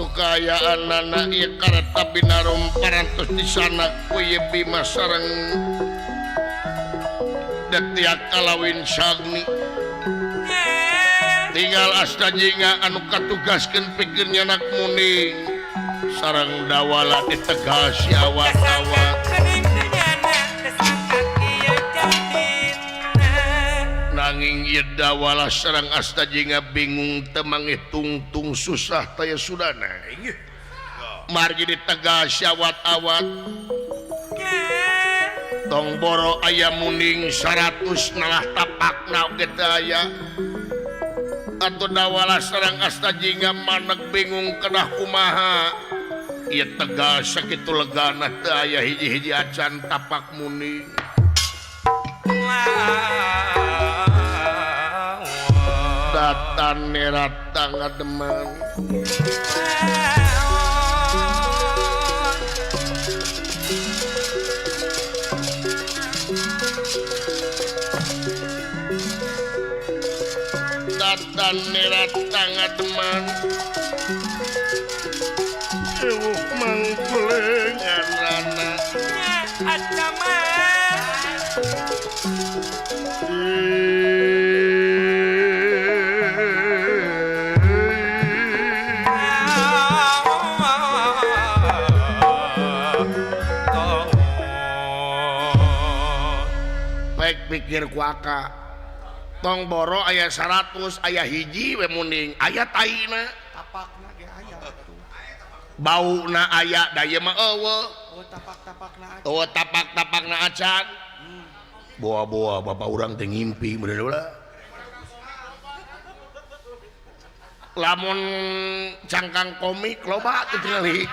kitu kaayaan anak ieu kareta binarum parantos di sana ku ieu Bima sareng detiak kalawin Sagni tinggal astajinga anu katugaskeun pikeun anak muning sareng dawala ditegas awak-awak nanging ieu dawala sareng astajinga bingung teu manghitung susah taya sudana margi ditegas awat-awat tong boro aya muning 100 nalah tapakna oge teu aya atuh dawala sareng astajinga maneg bingung kedah kumaha ieu tegas sakitu legana teu aya hiji-hiji acan tapak muning datan nerata ngademan datan nerata ngademan eueuh mangkulengan rana pikir ku aka tong boro aya 100 aya hiji we muning aya taina tapakna ge aya bauna aya da ieu mah eueuh tapak-tapakna acan boa-boa bapak urang teh ngimpi bener-bener lamun cangkang komik loba teh tingali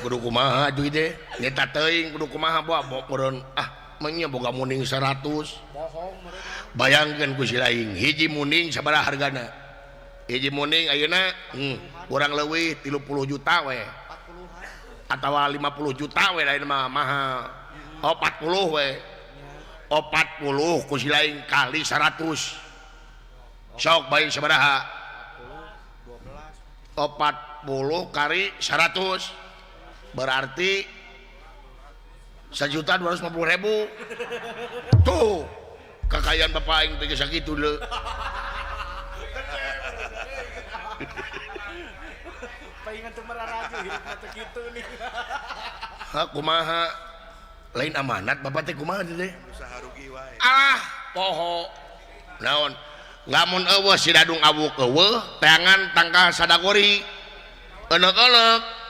kudu kumaha duit teh nyeta teuing kudu kumaha meureun mangnya boga muning 100 bayangkeun ku si laing hiji muning sabaraha hargana hiji muning ayeuna kurang leuwih 30 juta we atawa 50 juta we lain mah mahal 40 we 40 ku si laing kali 100 sok bae sabaraha 40 kali 100 berarti 1.250.000 tuh kekayaan bapak aing teh sakitu leuh paingan teu mararaga hirupna teh kitu nih kumaha lain amanat bapak teh kumaha teh usaha rugi wae poho naon lamun eueuh si dadung awuk eueuh teangan tangka sadagori enek-enek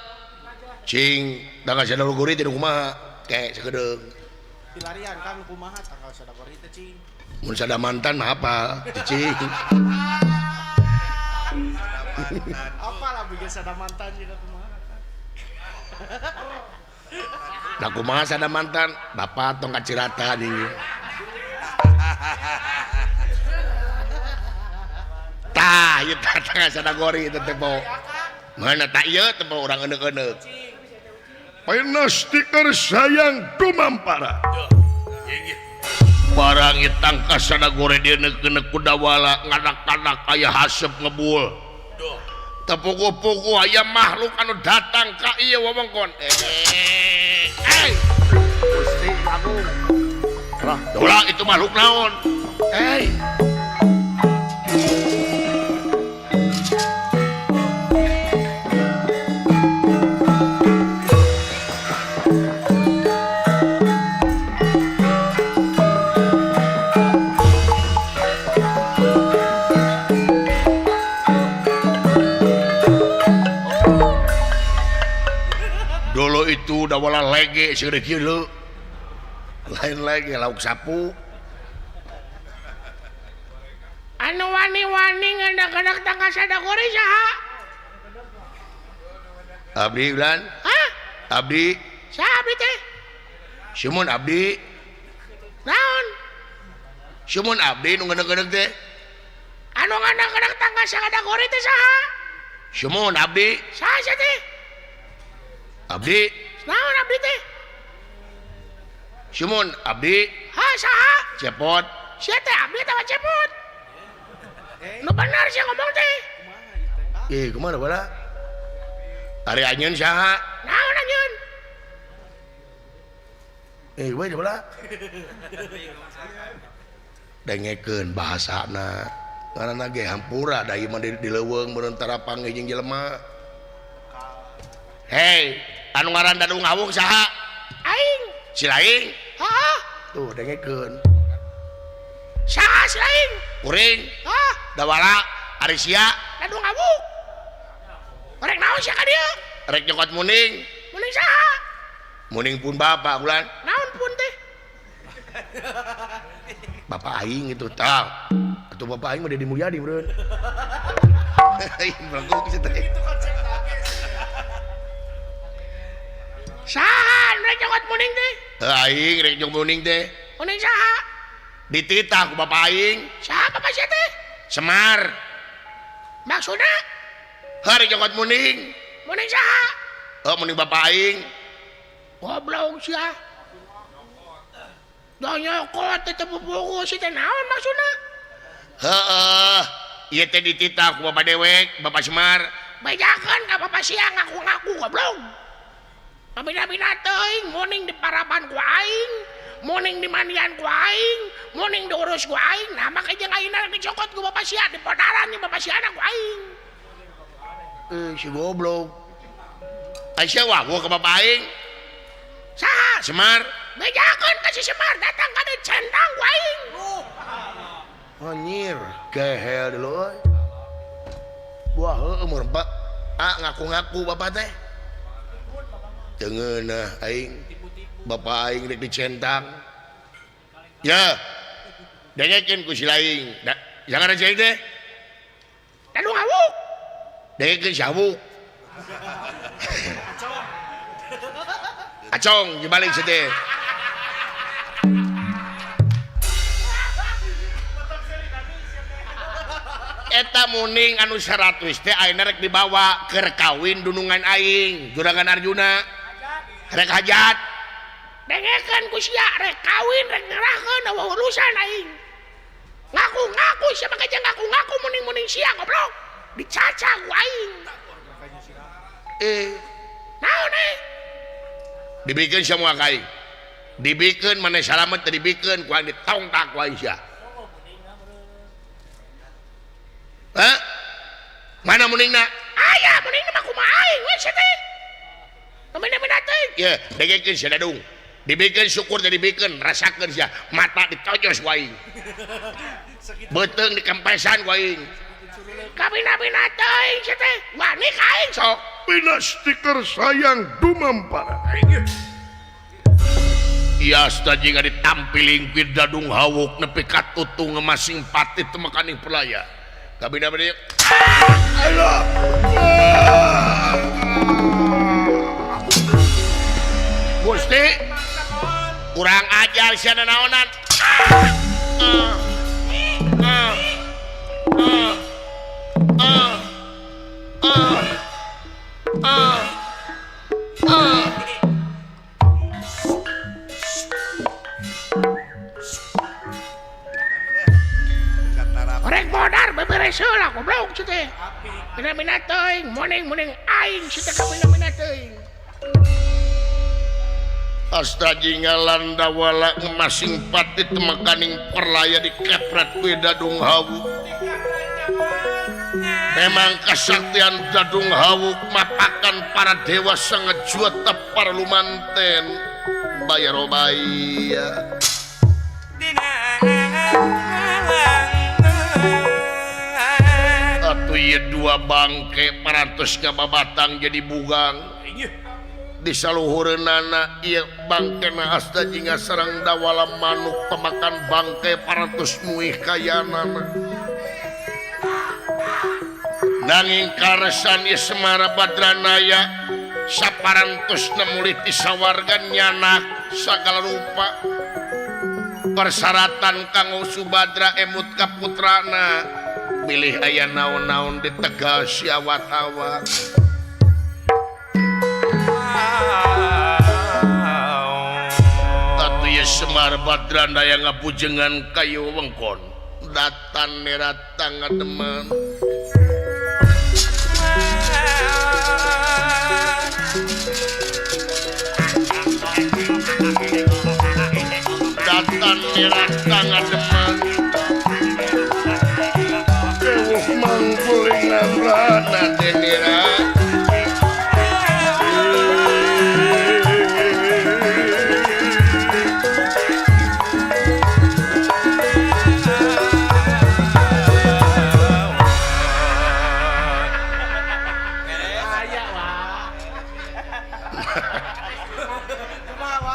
cing tangka sadagori teh kumaha ke sakedeung pilarian kan kumaha tangka sadagori teh cing mun sadamantan mah apa cing apalah bikin sadamantan juga kumaha da kumaha sadamantan bapak tong kacirata di tah ieu tangka sadagori teh po mana tak ieu teh urang enek-enek Painastikar sayang dumampara barang tangka sadagore dia neuk kudawala ngadak-kadak aya hasep ngebul tepuku-puku aya makhluk anu datang ka ieu wewengkon Gusti Agung lah dola itu makhluk naon itu dawala lege segede kieu lain lege lauk sapu anu wani-wani ngadak-ngadak tangka sadagori saha abdi ulan abdi saha abdi teh sumun abdi naon sumun abdi nu ngeuneuh-ngeuneuh teh anu ngadak-ngadak tangka sadagori teh saha sumun abdi saha teh abdi naon abdi teh Sumun abdi saha cepot sia teh abdi teh cepot nu bener sia ngomong teh kumaha bala ari anjeun saha naon anjeun we bala dengekeun bahasana ngaranna ge hampura da ieu mah di leuweung meureun tarapang jeung jelema hei anu ngaran Dadung Hawuk saha aing si laing hah tuh dengekeun saha si laing kuring hah da bala ari sia Dadung Hawuk rek naon sia ka dieu rek nyokot muning saha muning pun bapak bulan naon pun teh bapak aing itu tah atau bapak aing mah Dedi Mulyadi meureun aing bagus kitu teh saha rek nyokot muning teh aing rek nyokot muning teh muning saha dititah ku bapak aing saha bapak sia teh Semar maksudna hari nyokot muning saha muning bapak aing goblok sia dah nyokot teh pupuku si teh naon maksudna heeh ieu teh dititah ku bapak dewek bapak Semar bejakeun ka bapak sia ngaku-ngaku goblok bina-bina teuing muning di paraban ku aing muning di mandian ku aing muning diurus ku aing nah make jeung ayeuna dicokot ku bapak sia di podaran jeung bapak sia ku aing si goblok Aisyah wawo ke bapak aing saha Semar bejakeun ka si Semar datang ka dieu centang ku aing anjir gehel dulu euy wah heueuh meureun Pak ngaku-ngaku bapak teh teu ngeunah aing bapak aing rek dicentang ya dengekeun ku si laing jangan aja teh Dadung Hawuk dengekeun si Hawuk acong dibalik si teh eta muning anu 100 teh ayeuna rek dibawa keur kawin dunungan aing juragan Arjuna rek hajat dengekeun ku sia rek kawin rek nyerahkeun urusan aing ngaku-ngaku sia make jeung ngaku-ngaku muning-muning sia goblok dicaca ku aing naon dibikeun semua ka aing dibikeun maneh salamet teh dibikeun ku aing ditongtak ku aing sia mana muningna aya muningna mah kumaha aing we sia teh mina-mina teh ye dengekeun sia Dadung dibikeun syukur teh dibikeun rasakeun sia mata dicojos ku aing beuteung dikempesan ku aing kabina-bina teh sia teh wani ka aing sok pina stiker sayang dumampara iya stajinga ditampiling ku Dadung Hawuk nepi ka tutung masing pati teu makaning pelaya kabina-bina alah Gusti kurang ajar sia naonan rek modar beberes heula goblok sia teh mina-mina teuing muning-muning aing sia teh kabina-bina teuing Astaji ngalanda wala masing pati temakaning perlaya dikepret ku Dadung Hawuk memang kesaktian Dadung Hawuk mapakan para dewa sangat juta parlu manten bayar obaya atuh ieu dua bangke parantos kababatang jadi bugang di saluhureunana ieu bangkena astaji ngasarang dawala manuk pemakan bangke parantos muih kayanana nanging karesan ieu Semara Badranaya saparantosna mulih disawargan nyanak sagala rupa persyaratan kanggo Subadra emut ka putrana milih aya naon-naon di Tegal Siawatawa Semar Badran daya ngapujengan kayu wengkon datan nerat tangan demen datan nerat tangan demen kewuh mangkuling namrana denira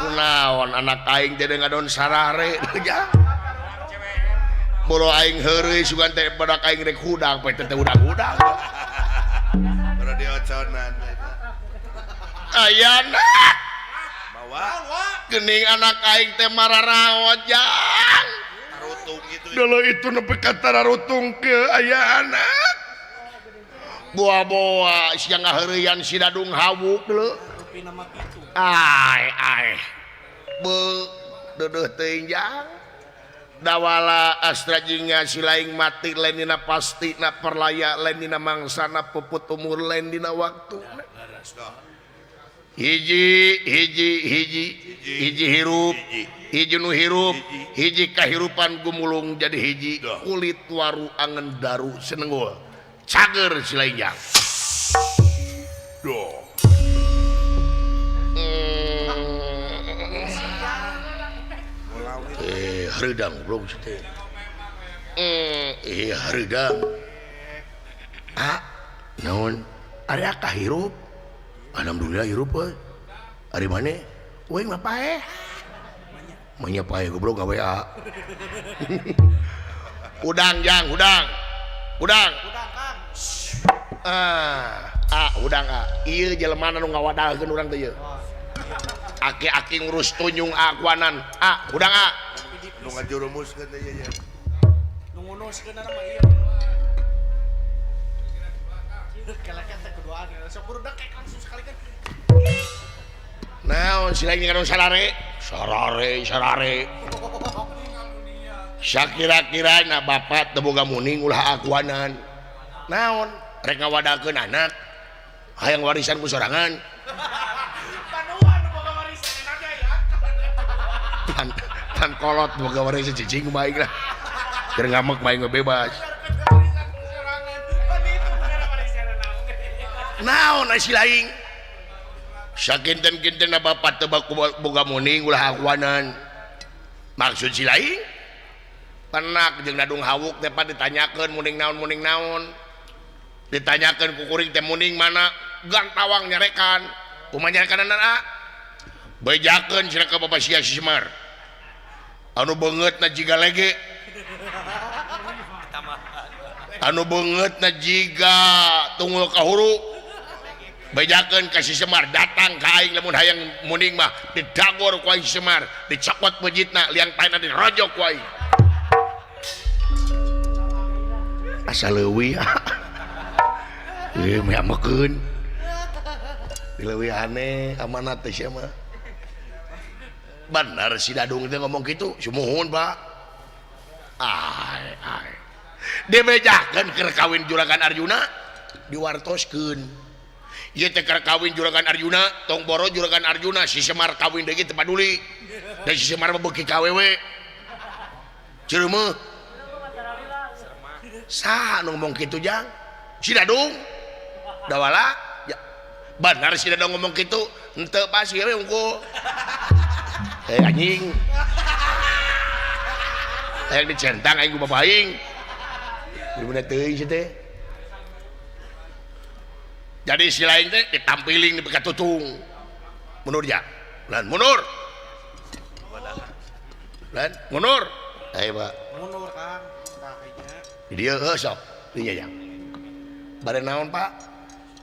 kunaon anak aing jadi ngadon sarare ya bolo aing heureuy sugan teh badak aing rek hudang poe teh hudang-hudang Para dioconan. ayana Bawa geuning anak aing teh mararawat jang tarutung gitu. dulu itu nepi ka tararutung ke aya anak boa-boa siang ngaheureuyan si dadung hawuk leuh ai be deudeut teuing jang dawala astra jinga si laing mati lain dina pasti na perlaya lain dina mangsana puput umur lain dina waktu hiji hirup hiji nu hirup hiji kahirupan gumulung jadi hiji kulit waru angen daru senenggul cager si laing jang doh haridang belum sih haridang naon area kahirup alhamdulillah hirup ari mana weh mah paeh manya paeh goblok gawe udang jang udang Kang udang ieu jelema nu ngawadahkeun urang teh ieu aki-aki ngurus tunyung akuanan udang Nu ngajurumuskeun teh ya. Nu ngunuskeun mah ieu. Kalakan teh kuduan sok burudak kayak langsung sekali kan. naon si lain kana sarare sakira-kirana bapak teu boga muning ulah akuanan naon rek ngawadakeun anak hayang warisan ku sorangan Panuan nu boga warisan aja ya. pan kolot boga warisan cicing baik lah keur ngamek bae bebas naon si lain sakinten-kinten bapak teu boga muning ulah akuanan maksud si lain penak jeung dadung hawuk teh ditanyakeun muning naon ditanyakeun ku kuring teh muning mana gantawang nyarekan kumaha nyarekan anak bejakeun cenah ka Bapak sia si Semar anu beungeutna jiga lege anu beungeutna jiga tunggul kahuru bejakeun ka si Semar datang ka aing lamun hayang muning mah didagor ku aing si Semar dicokot bejitna liang taina dirojok ku aing asal leuwih meh amekeun dileuwih aneh amanat teh sia mah bener si dadung teh ngomong kitu sumuhun Pak dibejakeun keur kawin juragan Arjuna diwartoskeun ieu teh keur kawin juragan Arjuna tong boro juragan Arjuna si Semar kawin deui teu paduli dan si Semar mah beuki ka awewe ceureuh saha nu ngomong kitu jang si dadung dawala ya benar si dadung ngomong kitu henteu pasti we unggul anjing hayang dicentang aing ku bapak aing di mana teuing si teh jadi si lain teh ditampiling di bekat tutung munur ya lan munur ayo Pak Mundur Kang. Tah kayaknya. di dieu sok di nya bare naon Pak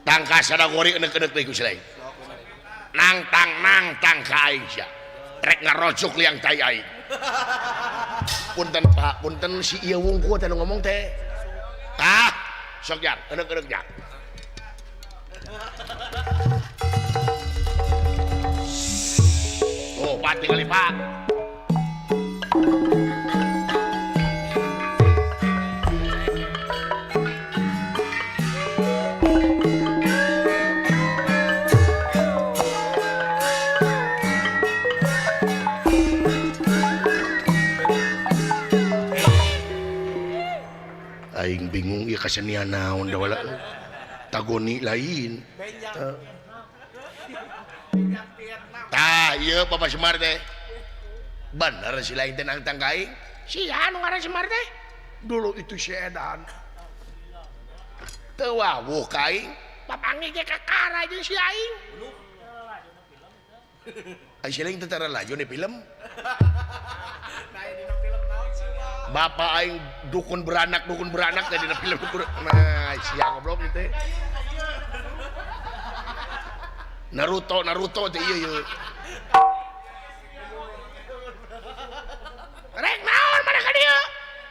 tangkas sadagori enek-enek deui ku si lain nang tang ka aing sia rek ngarojok liang tai aing punten Pak punten si ieu wungku teh ngomong teh sok jang enek-enek jang oh Pak tinggali Pak bingung ya kesenian naon da wala tagoni lain Benjang. Eh. Benjang Vietnam. tah ieu Bapak Semar teh bener si lain teh nang tangga aing Sia anu ngaran Semar teh. dulu itu si Edan teu wawuh ka aing Papanggih ge kakara jeung si aing. ai si lain teh tara laju di film Nah, ini film naon sih, Pak? Bapak aing dukun beranak teh dina film nah sia goblok ieu teh Naruto teh ieu Rek naon mana ka dieu?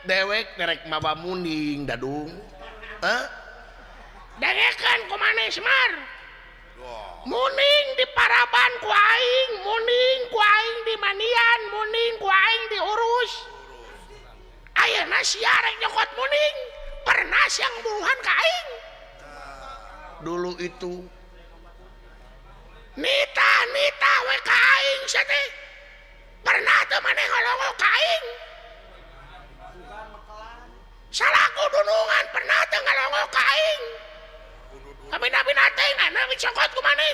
dewek terek mawa muning dadung hah Dengekeun ku maneh Semar. Wah, Muning di Paraban ku aing, muning ku aing di Manian, muning ku aing diurus. Ayeuna sia rek nyokot muning, pernah sia ngburuhan ka aing. dulu itu Nita we ka aing sia teh. Pernah teu maneh ngolongok ka aing. Salaku dunungan pernah teu ngalongok ka aing. Kabina-bina teh ngana dicokot ku maneh.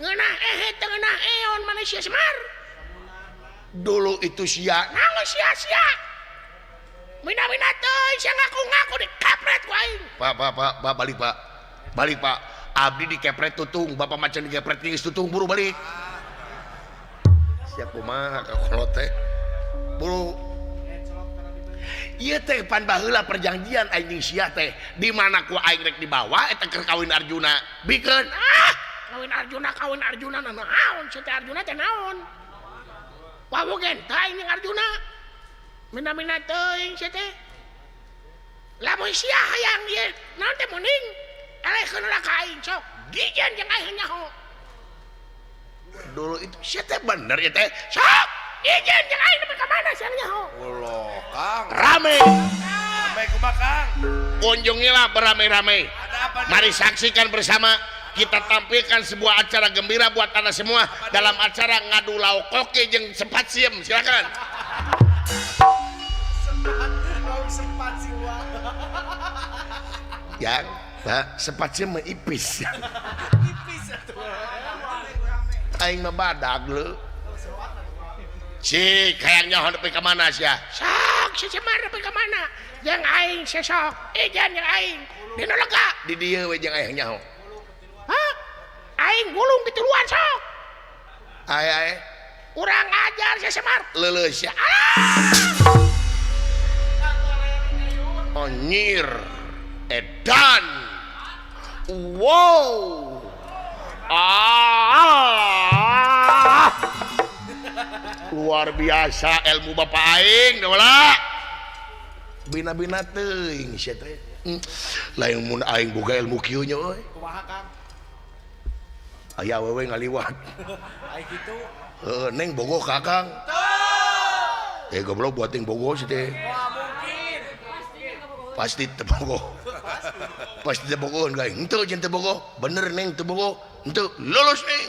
Ngeunah teu ngeunah eon maneh sia Semar. dulu itu sia Naon sia-sia. Mina-mina teuing sia ngaku-ngaku dikepret ku aing. Pak balik pak abdi dikepret tutung bapak macan dikepret geus tutung buru balik siap kumaha ka kolot teh buru ieu teh pan baheula perjanjian aing jeung sia teh di mana ku aing rek dibawa eta keur kawin Arjuna bikeun Kawin Arjuna naon sia teh Arjuna teh naon? Wawogen teh aing jeung Arjuna. Mina-mina teuing sia teh. Lamun sia hayang ieu naon teh muning? Elehkeun heula ka aing sok. Gijan jeung aing nyaho. dulu itu sia teh bener ya teh Sok. Gijan jeung aing nepi ka mana sia nyaho. Allah, Kang. rame Sampai kumaha, Kang? kunjungilah beramai-ramai Ada apa nih? mari saksikan bersama kita tampilkan sebuah acara gembira buat anda semua dalam acara ngadu lauk koke jeung sempat siem silakan Sempat sih, Wak. ya Pak sempat siem mah ipis Tipis atuh. aing mah badag leuh si kayak nyaho nepi ka mana sia Sok si Semar nepi ka mana? Jeung aing sia sok. Ijan jeung aing. Dina lega. di dieu we jeung aya nyaho Hah? Aing gulung di tuluan sok. aya Urang ajar sia Semar. leuleuh sia Onyir Edan wow luar biasa ilmu bapak aing da wala bina-bina teuing sia teh lain mun aing boga ilmu kieu nya euy Kumaha, Kang? aya awewe ngaliwat Ai kitu. neng bogo kakang goblok buat ting bogo sih teh Wah, mungkin. pasti teu bogo pasti teu bogo guys henteu jeung teu bogo bener neng teu bogo henteu lulus neng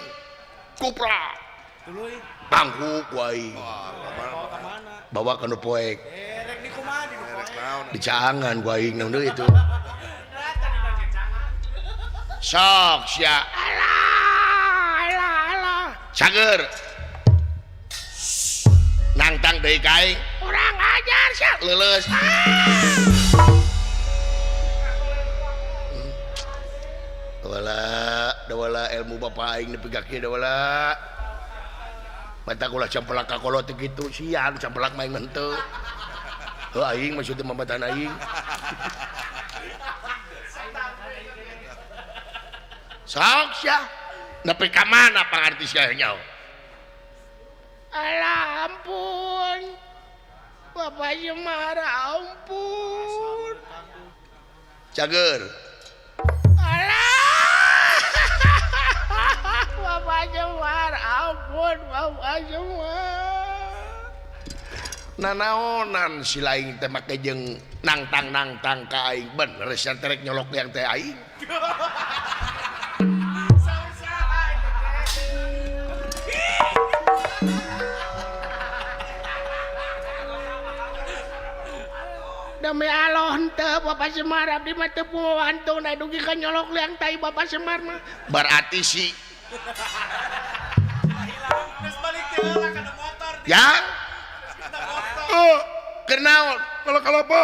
kupra Tuluy. bangku kuai Wah, Bawa ka mana? bawa ka nu poek Rek di kumaha di Erek poe. naon? di caangan kuai nang deui itu Tadi udah kecangan. sok sia Alah. cager nangtang deui ka aing Urang ajar sia. leuleus da wala ilmu bapak aing nepi ka kieu da wala mata kula campelak ka kolot kitu sian campelak main henteu heuh aing maksudna mamatan aing sok sia nepi ka mana pangarti sia nyaho Alah ampun. Bapak Semar ampun. cager Alah. Bapak Semar ampun. Bapak Semar. nanaonan si lain teh make jeung nangtang ka aing bener sia terek nyolok yang teh aing Da demi Allah henteu Bapak Semar abdi mah teu puwantung da dugi ka nyolok liang tai Bapak Semar mah. Berarti si Terus balik teh heula kana motor. yang Kana motor. oh kenaon kalau apa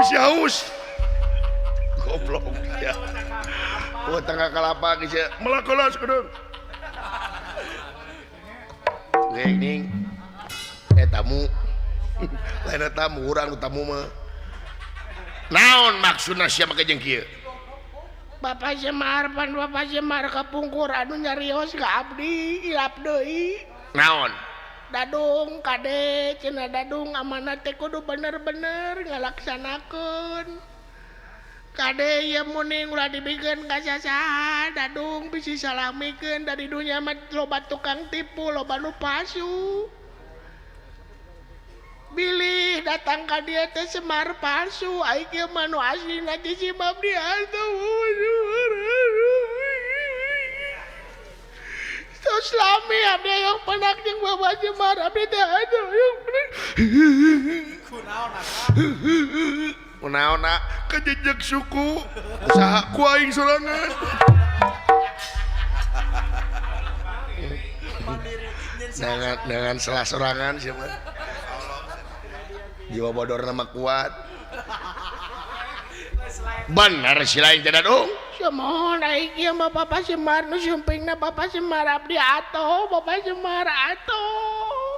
bisa haus goblok ya oh tangga kalapa geus melakolas kudu geuning tamu lain tamu urang tamu mah naon maksudna sia make jeung kieu Bapak Semar pan Bapak Semar kapungkur anu nyarios ka abdi ilap deui. naon Dadung kade cenah dadung amanat teh kudu bener-bener ngalaksanakeun. Kade ieu muning ulah dibikeun ka sasaha dadung bisi salamikeun dari dunya mah loba tukang tipu loba nu palsu. Bilih datang ka dieu teh Semar palsu ai kieu mah nu aslina teh si Mabdi atuh. Terus lami abdi yang penak jeung Bapak Semar abdi teh atuh yang penak. Kunaon kunaon nak kejejeg suku usaha ku aing sorangan dengan salah sorangan siapa jiwa bodor nama kuat benar si lain tidak dong Samohon aing ieu mah Bapak Semar nu sumpingna Bapak Semar abdi atoh Bapak Semar atoh.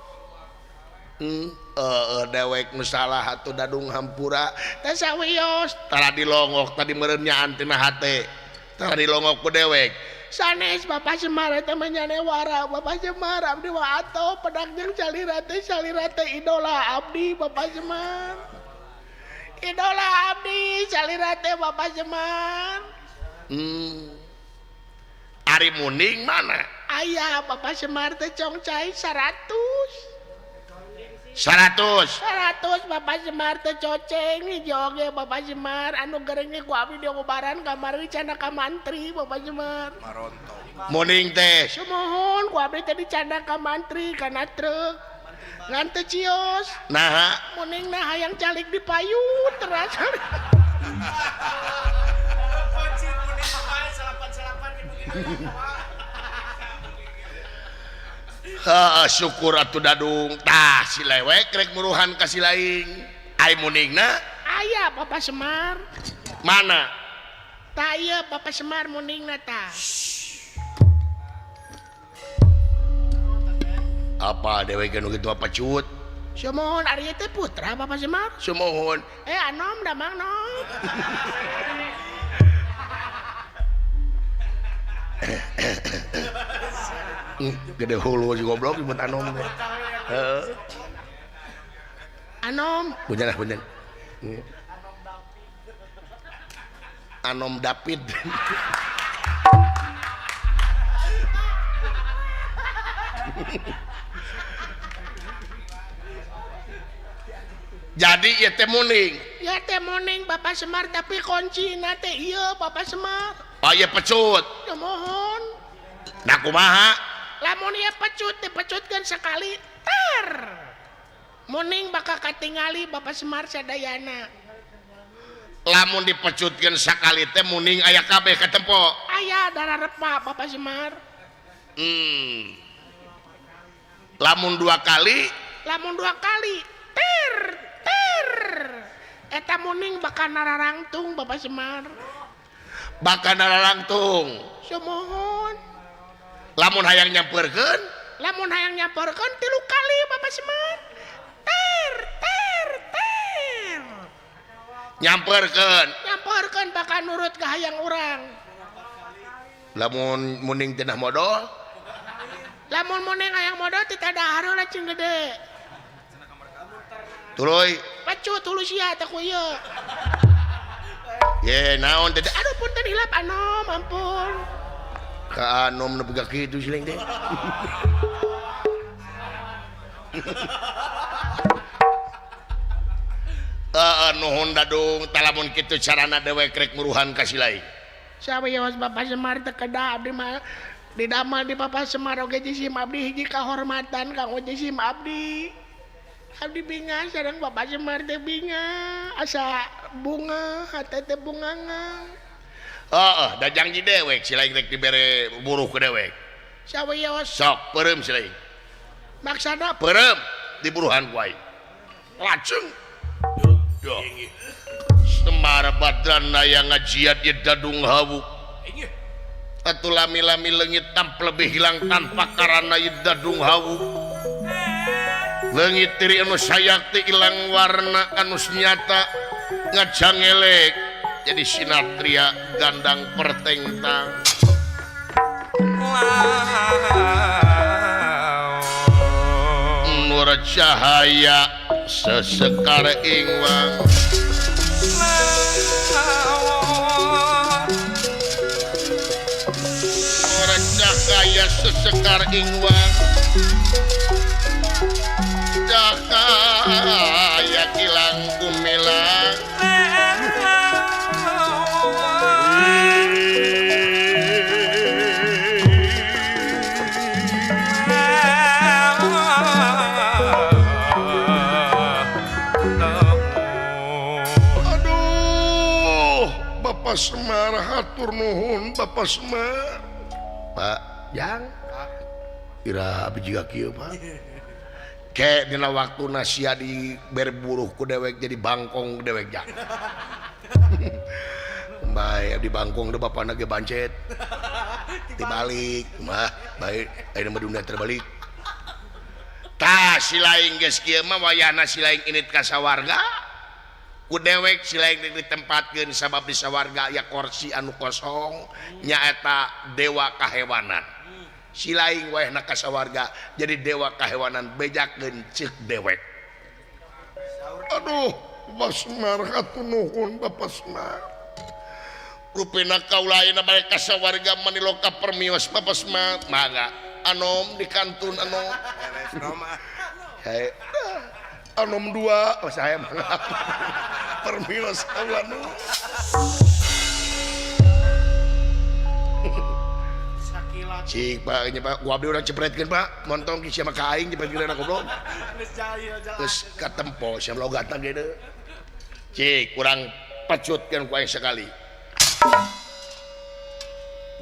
Dewek nu salah atuh dadung hampura Teh sawios tara dilongok tadi meureun nyaan tina hate tara dilongok ku dewek sanes Bapak Semar teh menyane wara Bapak Semar abdi wa atoh pedak jeung salira teh idola abdi Bapak Semar. Idola abdi salira teh Bapak Semar. Ari muning mana Aya Bapak Semar teh congcai 100 Bapak Semar teh coceng hijau ge Bapak Semar anu gerengnya ku abdi diobaran kamari canda ka mantri Bapak Semar. Maronto. muning teh Sumohon ku abdi teh dicanda ka mantri kana truk ngan teu cios nah muning nah hayang calik dipayun teras. Pancing kuning bae salapan-salapan ibu gitu. syukur atuh dadung tah si lewek rek muruhan ka si laing ai muningna Aya Bapak Semar mana tah ieu Bapak Semar muningna tah. apa dewek nu kitu apa cut Sumohon ari teh putra Bapak Semar. sumohon Anom damang nom. gede hulu si goblok ibut anom teh heeh Anom punten Anom David jadi ieu teh muning ya teh muning Bapak Semar tapi kuncina teh ieu Bapak Semar. oh ieu pecut Ya mohon nah kumaha lamun ieu pecut dipecutkeun sakali ter muning bakal katingali Bapak Semar sadayana. lamun dipecutkeun sakali teh muning aya kabeh katempo Aya darah repa Bapak Semar. Lamun dua kali ter eta muning bakal nararangtung Bapak Semar. bakal nararangtung Sumohon lamun hayang nyampeurkeun tilu kali Bapak Semar. Ter nyampeurkeun bakal nurut ka hayang urang. lamun muning cenah modal Lamun muning hayang modal teh dahar heula cing gede. tuluy Pecut tuluy sia teh ku ieu. ye naon teh Aduh punten hilap anom ampun. ka anom nepi ka kitu siling teh nuhun dadung talamun kitu carana dewek rek muruhan ka si lain Sawios Bapak Semar teh kedah abdi mah didamel di Bapak Semar oge jisim abdi hiji kahormatan kanggo jisim abdi. Abdi binga sareng Bapak Semar teh binga asa bunga hate teh bungangang. Dajang di dewek si lain rek dibere buruh ke dewek. Sawios Sok peureum si lain. maksana Peureum di buruhan ku aing. Lajeng. Yo. Semar Badrana yang ngajiat di Dadung Hawu. Atuh lami-lami leungit tampil lebih hilang tanpa karana ieu Dadung Hawu. Leungit tiri anu sayakti ilang warna anu nyata ngajangelek jadi sinatria gandang pertengtang. Nur cahaya sesekar ingwang Nur cahaya sesekar ingwang cahaya kilang gumilang Bapak Semar hatur nuhun Bapak Semar. Pak Jang kira abdi jiga kieu Pak ke dina waktuna sia di berburuh ku dewek jadi bangkong ku dewek Jang. Bae abdi bangkong deh bapana ge bancet dibalik mah bae ayeuna mah dunia terbalik tah si lain geus kieu mah wayahna si lain init ka sawarga ku dewek si lain ditempatkeun sabab di sawarga aya kursi anu kosong nyaeta dewa kahewanan si lain wayahna ka sawarga jadi dewa kahewanan bejakeun ceuk dewek. Aduh Bapak Semar hatur nuhun Bapak Semar rupina kaula ayeuna balik ka sawarga maniloka permios Bapak Semar mangga anom di kantun anom saya anom 2 saya permios kaula nu cik Pak ini Pak gua abdi urang cepretkeun Pak montong ki sia mah ka aing cepretkeun aku goblok geus katempo sia logatna ge deui cik kurang pecutkeun ku aing sekali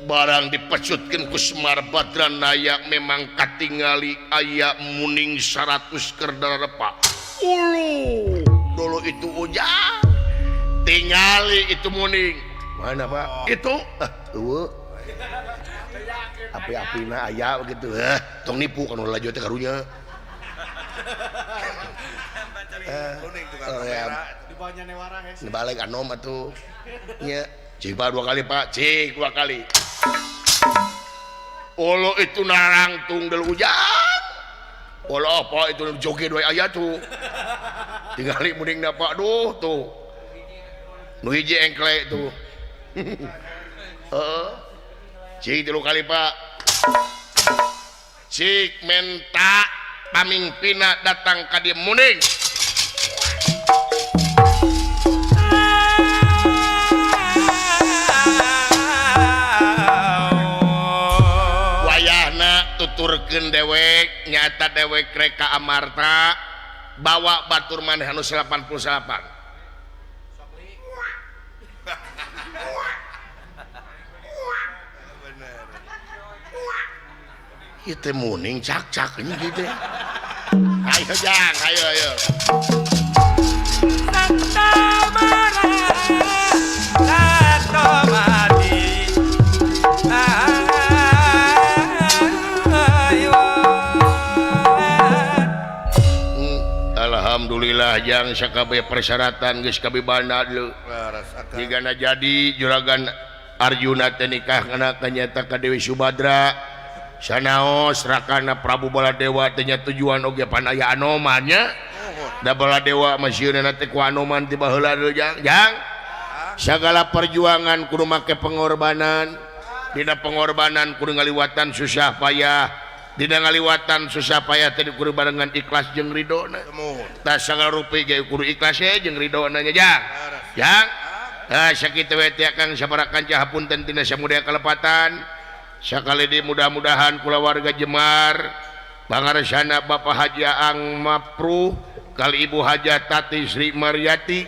barang dipecutkeun ku Semar Badrana aya memang katingali aya muning 100 kerdarepa ulu dulu itu ujang tingali itu muning mana Pak itu eueuh api-apina aya begitu tong nipu kana laju teh karunya kuning tukang kamera Di bawahnya Newara ya. balik anom atuh nya cik Pak 2 kali Pak cik 2 kali olo itu narangtung del ujang olo apa itu joget we aya tuh tinggali mudingna Pak duh tuh nu hiji engklek tuh cik 3 kali Pak cik menta pamingpina datang ka dieu muning tuturkeun dewek nyata dewek reka amarta bawa batur maneh anu 88 ieu teh muning cak-cak ini gitu ayo Jang ayo Alhamdulillah Jang sakabeh persyaratan geus kabibana deuleu jigana jadi juragan Arjuna teh nikah kana nyata ka Dewi Subadra sanaos rakana Prabu Baladewa teh nya tujuan oge pan aya anomannya da Baladewa masieunna teh ku anoman ti baheula deuleu Jang sagala perjuangan kudu make pengorbanan dina pengorbanan kudu ngaliwatan susah payah dina ngaliwatan susah payah teh kudu barengan ikhlas jeung ridona tah sagala rupi ge kudu ikhlas jeung ridona nya Jang sakitu we teh Kang sabarakan hapunten tina samudaya kalepatan sakali di mudah-mudahan kula warga Jemar pangaresana Bapak Haji Ang Mapruh kali Ibu Hajah Tati Sri Maryati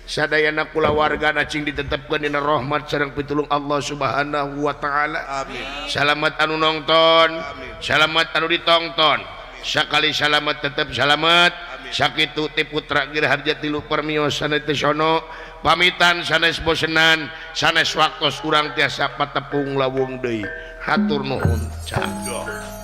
sadayana kulawargana cing ditetepkeun dina rahmat sareng pitulung Allah Subhanahu wa taala. Amin. Salamet anu nongton, Amin. salamet anu ditongton. Sakali salamet tetep salamet. Sakitu ti putra Girharja tilu permios sanes sono pamitan sanes bosenan sanes waktos urang tiasa patepung lawung deui. Hatur nuhun. Cak.